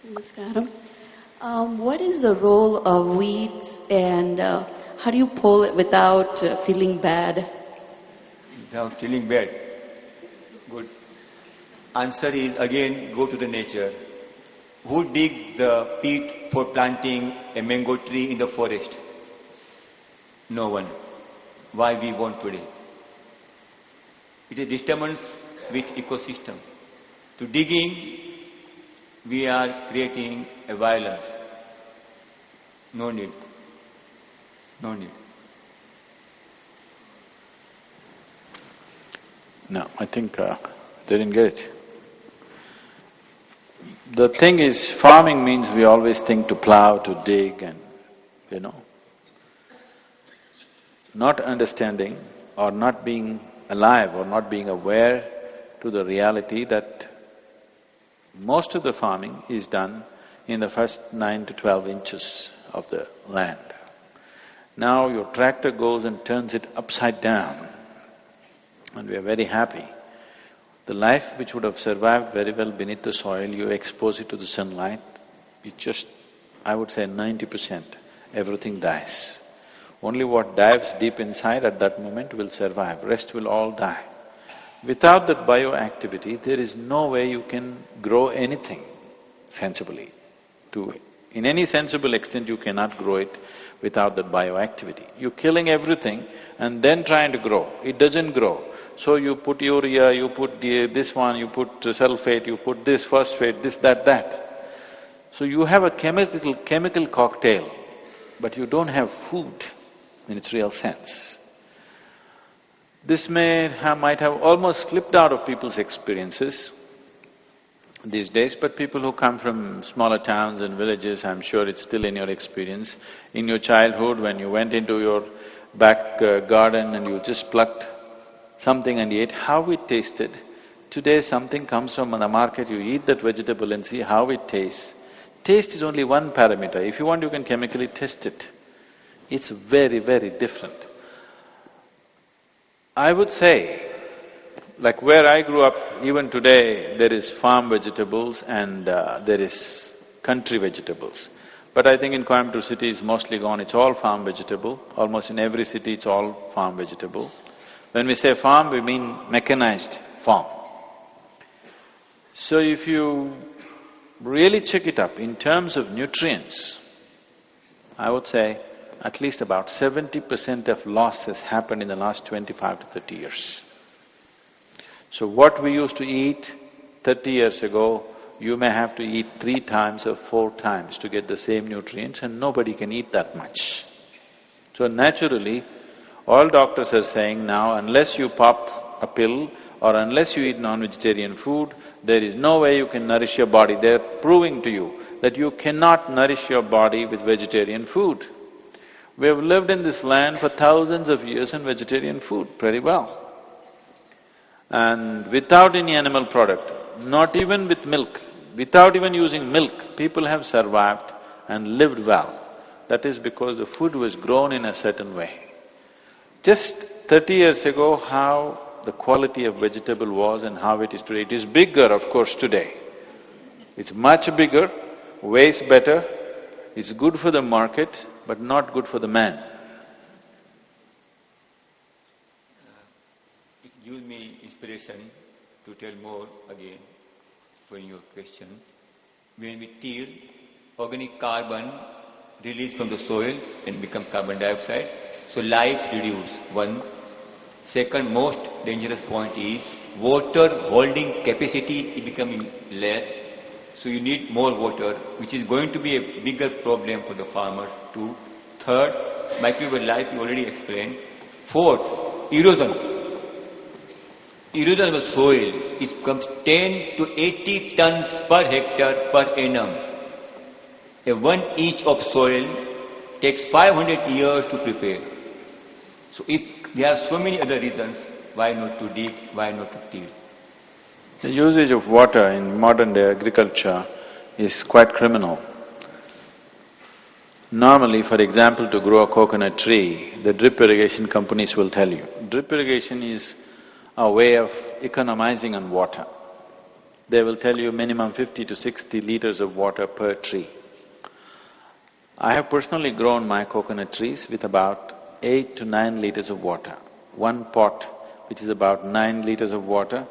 Namaskaram. What is the role of weeds and how do you pull it without feeling bad? Without feeling bad. Good. Answer is again go to the nature. Who dig the pit for planting a mango tree in the forest? No one. Why we want today? It is disturbance with ecosystem. To digging, we are creating a violence. No need. No need. No, I think they didn't get it. The thing is, farming means we always think to plow, to dig and, not understanding or not being alive or not being aware to the reality that most of the farming is done in the first 9 to 12 inches of the land. Now your tractor goes and turns it upside down and we are very happy. The life which would have survived very well beneath the soil, you expose it to the sunlight, it just, I would say 90%, everything dies. Only what dives deep inside at that moment will survive, rest will all die. Without that bioactivity, there is no way you can grow anything sensibly. In any sensible extent, you cannot grow it without that bioactivity. You're killing everything and then trying to grow, it doesn't grow. So you put urea, you put this one, you put sulfate, you put this phosphate, this, that. So you have a chemical cocktail, but you don't have food in its real sense. This might have almost slipped out of people's experiences these days, but people who come from smaller towns and villages, I'm sure it's still in your experience. In your childhood, when you went into your back garden and you just plucked something and ate, how it tasted. Today something comes from the market, you eat that vegetable and see how it tastes. Taste is only one parameter. If you want, you can chemically test it. It's very, very different. I would say, like where I grew up, even today there is farm vegetables and there is country vegetables. But I think in Coimbatore city it's mostly gone, it's all farm vegetable. Almost in every city it's all farm vegetable. When we say farm, we mean mechanized farm. So if you really check it up in terms of nutrients, I would say at least about 70% of loss has happened in the last 25 to 30 years. So what we used to eat 30 years ago, you may have to eat 3 times or 4 times to get the same nutrients and nobody can eat that much. So naturally, all doctors are saying now, unless you pop a pill or unless you eat non-vegetarian food, there is no way you can nourish your body. They're proving to you that you cannot nourish your body with vegetarian food. We have lived in this land for thousands of years on vegetarian food pretty well. And without any animal product, not even with milk, without even using milk, people have survived and lived well. That is because the food was grown in a certain way. Just 30 years ago, how the quality of vegetable was and how it is today. It is bigger, of course, today. It's much bigger, weighs better, it's good for the market, but not good for the man. It gives me inspiration to tell more again for your question. When we till, organic carbon released from the soil and become carbon dioxide. So life reduces, one. Second most dangerous point is water holding capacity is becoming less. So you need more water, which is going to be a bigger problem for the farmers too. Third, microbial life you already explained. Fourth, erosion. Erosion of the soil becomes 10 to 80 tons per hectare per annum. A 1 inch of soil takes 500 years to prepare. So if there are so many other reasons, why not to dig, why not to till? The usage of water in modern day agriculture is quite criminal. Normally, for example, to grow a coconut tree, the drip irrigation companies will tell you, drip irrigation is a way of economizing on water. they will tell you minimum 50 to 60 liters of water per tree. I have personally grown my coconut trees with about 8 to 9 liters of water. One pot, which is about 9 liters of water,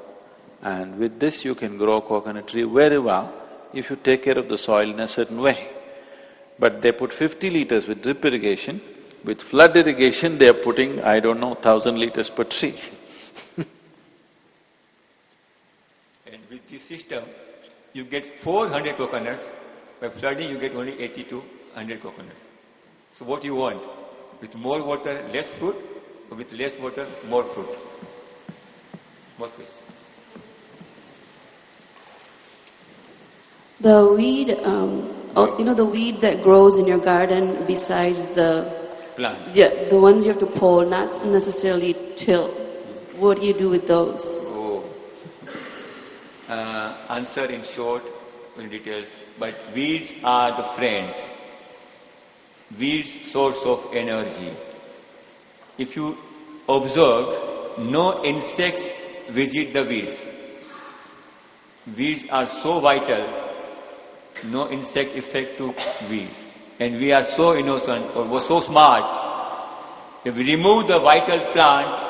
and with this you can grow coconut tree very well if you take care of the soil in a certain way. But they put 50 liters with drip irrigation. With flood irrigation, they are putting, I don't know, 1,000 liters per tree. And with this system, you get 400 coconuts. By flooding, you get only 80 to 100 coconuts. So what you want? With more water, less fruit, or with less water, more fruit? More questions. The weed, the weed that grows in your garden besides the Plant. Yeah, the ones you have to pull, not necessarily till. What do you do with those? Answer in short, in details. But weeds are the friends. Weeds source of energy. If you observe, no insects visit the weeds. Weeds are so vital, no insect effect to weeds. And we are so innocent or so smart, if we remove the vital plant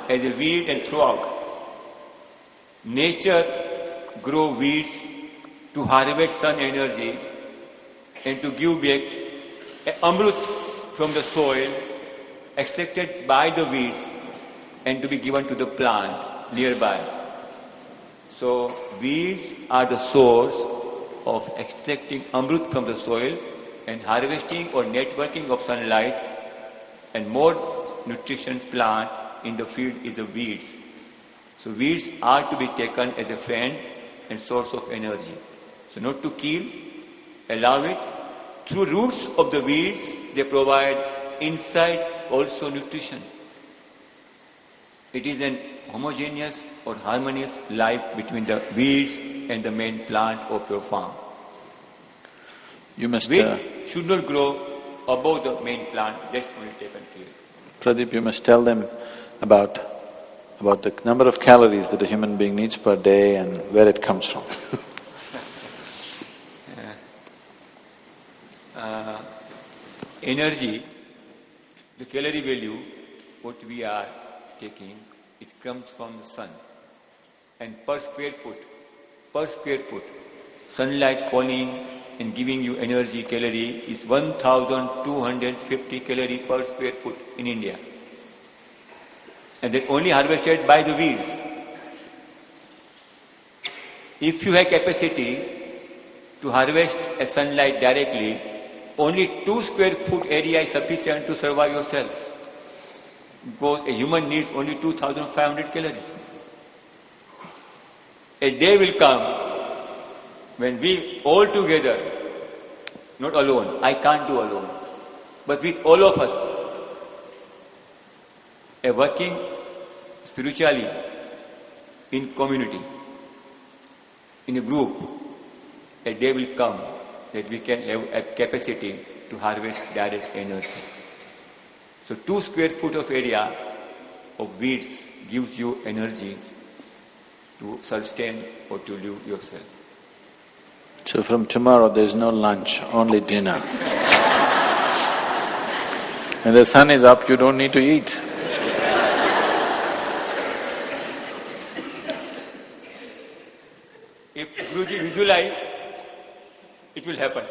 as a weed and throw out, nature grow weeds to harvest sun energy and to give back amrut from the soil extracted by the weeds and to be given to the plant nearby. So weeds are the source of extracting amrut from the soil and harvesting or networking of sunlight, and more nutrition plant in the field is the weeds. So weeds are to be taken as a friend and source of energy. So not to kill, allow it. Through roots of the weeds, they provide inside also nutrition. It is an homogeneous or harmonious life between the weeds and the main plant of your farm. You must… Weed should not grow above the main plant, that's only taken care. Pradeep, you must tell them about the number of calories that a human being needs per day and where it comes from. Energy, the calorie value, what we are taking, it comes from the sun. And per square foot, sunlight falling and giving you energy calorie is 1,250 calorie per square foot in India. And that only harvested by the weeds. If you have capacity to harvest a sunlight directly, only 2 square foot area is sufficient to survive yourself. Because a human needs only 2,500 calories. A day will come when we all together, not alone, I can't do alone, but with all of us, a working spiritually in community, in a group, a day will come that we can have a capacity to harvest direct energy. So 2 square foot of area of weeds gives you energy to sustain or to live yourself. So from tomorrow there's no lunch, only dinner. When the sun is up, you don't need to eat. If Guruji visualize, it will happen.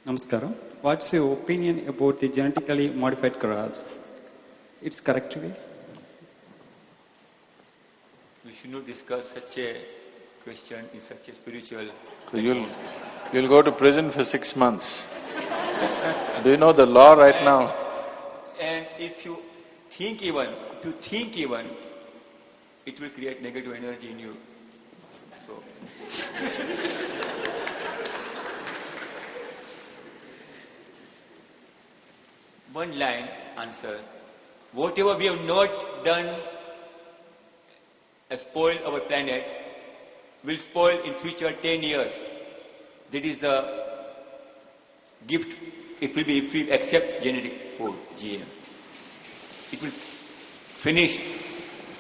Namaskaram. What's your opinion about the genetically modified crops? It's correct way? We should not discuss such a question in such a spiritual… So you'll go to prison for 6 months. Do you know the law right now? And if you think even, it will create negative energy in you. So… One line answer. Whatever we have not done has spoiled our planet, will spoil in future 10 years. That is the gift. It will be if we accept genetic food, GM. It will finish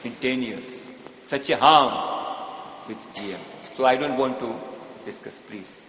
in 10 years. Such a harm with GM. So I don't want to discuss, please.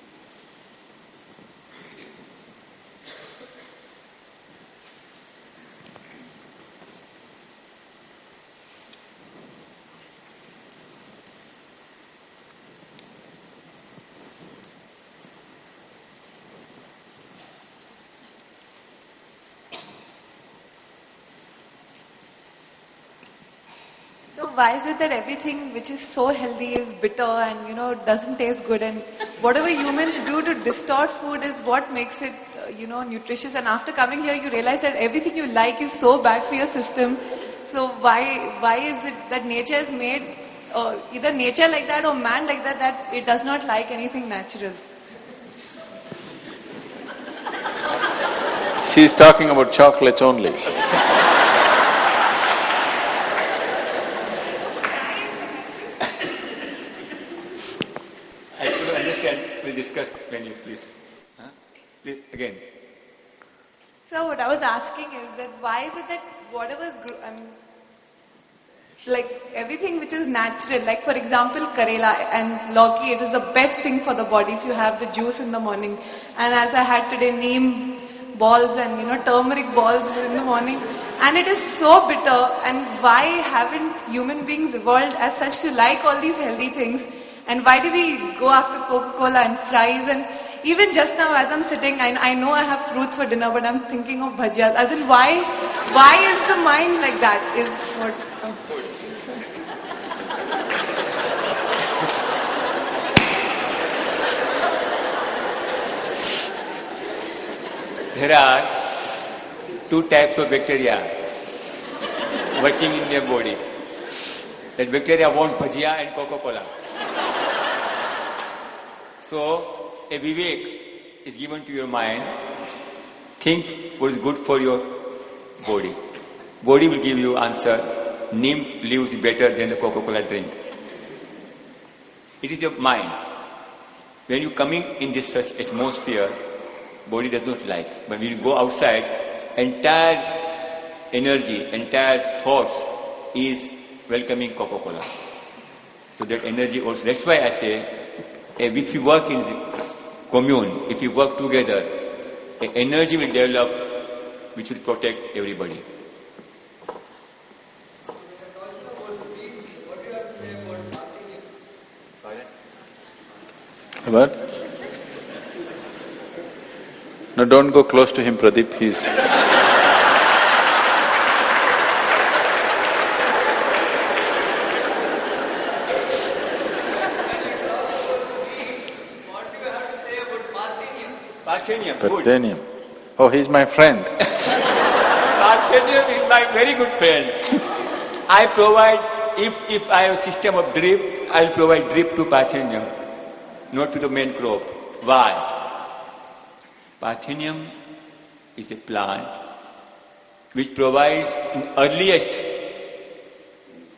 So why is it that everything which is so healthy is bitter and doesn't taste good, and whatever humans do to distort food is what makes it nutritious, and after coming here you realize that everything you like is so bad for your system. So why is it that nature has made either nature like that or man like that it does not like anything natural? She's talking about chocolates only. We'll discuss when you please. Please again. So what I was asking is that why is it that whatever's like everything which is natural, like for example Karela and Lauki, it is the best thing for the body if you have the juice in the morning. And as I had today, neem balls and turmeric balls in the morning, and it is so bitter. And why haven't human beings evolved as such to like all these healthy things? And why do we go after Coca-Cola and fries? And even just now as I'm sitting, I know I have fruits for dinner, but I'm thinking of bhajiyas. As in why is the mind like that is what... There are two types of bacteria working in your body. That bacteria want bhajia and Coca-Cola. So, a vivek is given to your mind. Think what is good for your body. Body will give you answer. Neem leaves better than the Coca-Cola drink. It is your mind. When you coming in this such atmosphere, body does not like. But when you go outside, entire energy, entire thoughts is welcoming Coca-Cola. So that energy also, that's why I say, if you work in commune, if you work together, an energy will develop which will protect everybody. What? No, don't go close to him, Pradeep, he's… Parthenium. Oh, he's my friend. Parthenium is my very good friend. I provide, if I have a system of drip, I will provide drip to Parthenium, not to the main crop. Why? Parthenium is a plant which provides in earliest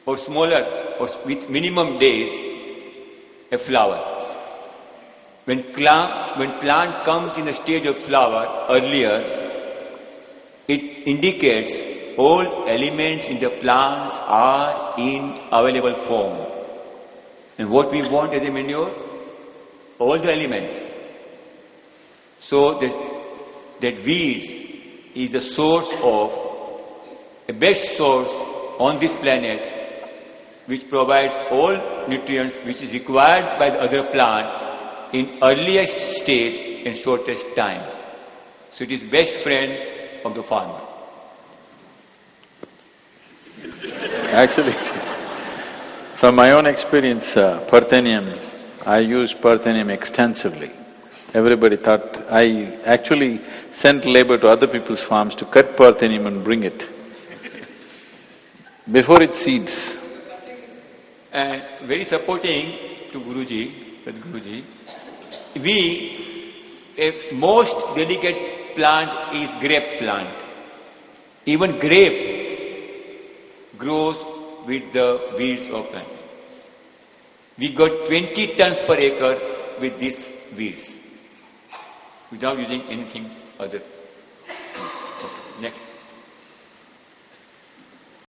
or smaller or with minimum days a flower. When plant comes in the stage of flower earlier, it indicates all elements in the plants are in available form. And what we want as a manure? All the elements. So that weeds is the source of, a best source on this planet which provides all nutrients which is required by the other plant in earliest stage and shortest time. So it is best friend of the farmer. Actually, from my own experience, Parthenium, I use Parthenium extensively. Everybody thought… I actually sent labor to other people's farms to cut Parthenium and bring it before it seeds. And very supporting to Guruji, Sadhguruji, a most delicate plant is grape plant. Even grape grows with the weeds of plant. We got 20 tons per acre with these weeds, without using anything other. Okay, next.